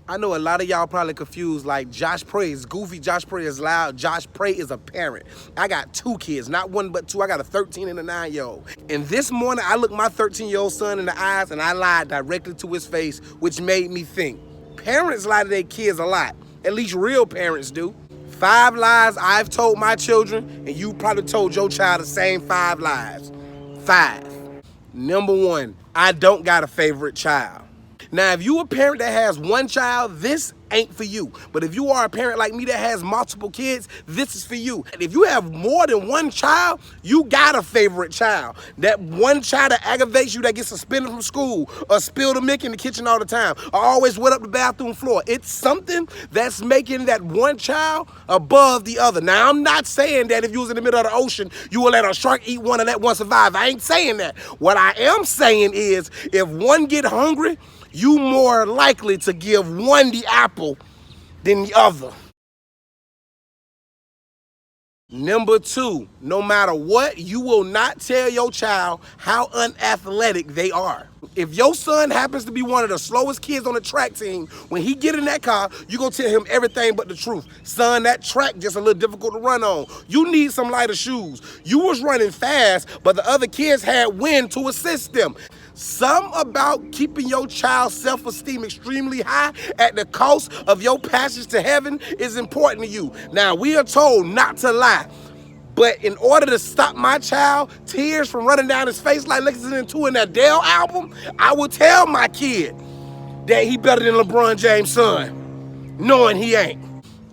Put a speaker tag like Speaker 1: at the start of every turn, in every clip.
Speaker 1: I know a lot of y'all probably confused, like Josh Prey is goofy, Josh Prey is loud, Josh Prey is a parent. I got 2 kids, not 1 but 2. I got a 13 and a 9-year-old. And this morning I looked my 13-year-old son in the eyes and I lied directly to his face, which made me think. Parents lie to their kids a lot. At least real parents do. 5 lies I've told my children, and you probably told your child the same 5 lies. 5. Number 1, I don't got a favorite child. Now, if you a parent that has 1 child, this ain't for you. But if you are a parent like me that has multiple kids, this is for you. And if you have more than 1 child, you got a favorite child. That 1 child that aggravates you, that gets suspended from school, or spill the milk in the kitchen all the time, or always wet up the bathroom floor. It's something that's making that 1 child above the other. Now, I'm not saying that if you was in the middle of the ocean, you will let a shark eat one and let one survive. I ain't saying that. What I am saying is, if one get hungry, you more likely to give one the apple than the other. Number 2, no matter what, you will not tell your child how unathletic they are. If your son happens to be one of the slowest kids on the track team, when he get in that car, you gonna tell him everything but the truth. Son, that track just a little difficult to run on. You need some lighter shoes. You was running fast, but the other kids had wind to assist them. Some about keeping your child's self-esteem extremely high at the cost of your passage to heaven is important to you. Now, we are told not to lie. But in order to stop my child tears from running down his face like listening to an Adele album, I will tell my kid that he better than LeBron James' son, knowing he ain't.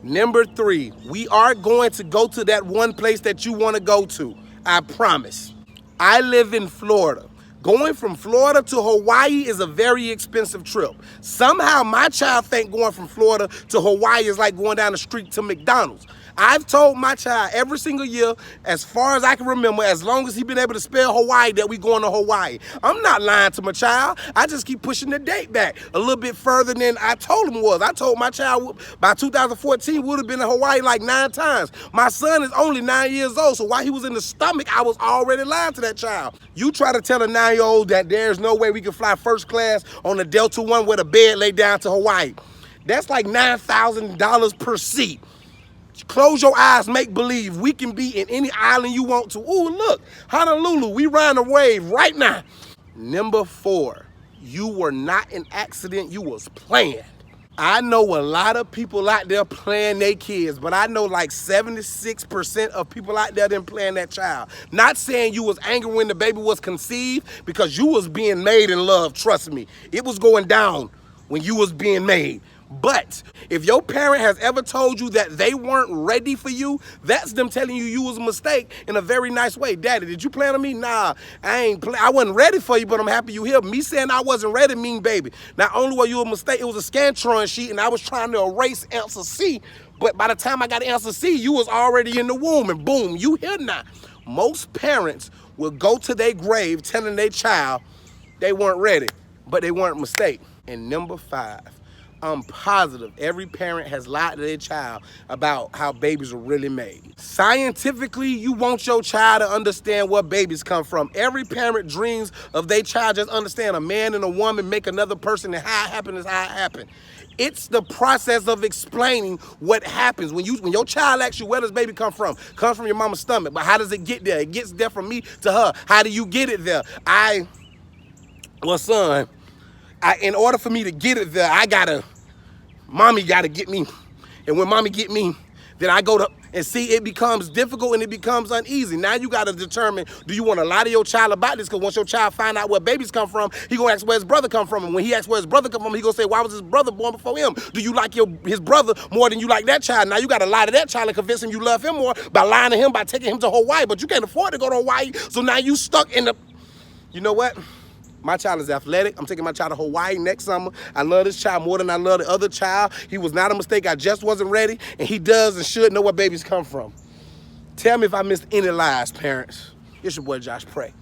Speaker 1: Number 3, we are going to go to that one place that you want to go to. I promise. I live in Florida. Going from Florida to Hawaii is a very expensive trip. Somehow my child think going from Florida to Hawaii is like going down the street to McDonald's. I've told my child every single year, as far as I can remember, as long as he's been able to spell Hawaii, that we going to Hawaii. I'm not lying to my child. I just keep pushing the date back a little bit further than I told him was. I told my child by 2014 would have been in Hawaii like 9 times. My son is only 9 years old, so while he was in the stomach, I was already lying to that child. You try to tell a 9-year-old that there's no way we can fly first class on the Delta One with a bed laid down to Hawaii. That's like $9,000 per seat. Close your eyes, make believe. We can be in any island you want to. Ooh, look, Honolulu, we riding a wave right now. Number 4, you were not an accident, you was planned. I know a lot of people out there playing their kids, but I know like 76% of people out there didn't plan that child. Not saying you was angry when the baby was conceived, because you was being made in love, trust me. It was going down when you was being made. But if your parent has ever told you that they weren't ready for you, that's them telling you was a mistake in a very nice way. Daddy, did you plan on me? Nah, I wasn't ready for you, but I'm happy you here. Me saying I wasn't ready mean, baby, not only were you a mistake, it was a Scantron sheet and I was trying to erase answer C, but by the time I got answer C, you was already in the womb and boom, you here now. Most parents will go to their grave telling their child they weren't ready, but they weren't a mistake. And number 5, I'm positive every parent has lied to their child about how babies are really made. Scientifically, you want your child to understand where babies come from. Every parent dreams of their child just understand a man and a woman make another person, and how it happened is how it happened. It's the process of explaining what happens. When your child asks you, where does baby come from? Comes from your mama's stomach, but how does it get there? It gets there from me to her. How do you get it there? Son, in order for me to get it there, mommy gotta get me. And when mommy get me, then I go to, and see, it becomes difficult and it becomes uneasy. Now you gotta determine, do you wanna lie to your child about this? Because once your child find out where babies come from, he gonna ask where his brother come from. And when he asks where his brother come from, he gonna say, why was his brother born before him? Do you like his brother more than you like that child? Now you gotta lie to that child and convince him you love him more by lying to him, by taking him to Hawaii. But you can't afford to go to Hawaii, so now you stuck in the, you know what? My child is athletic. I'm taking my child to Hawaii next summer. I love this child more than I love the other child. He was not a mistake. I just wasn't ready. And he does and should know where babies come from. Tell me if I missed any lies, parents. It's your boy, Josh Prey.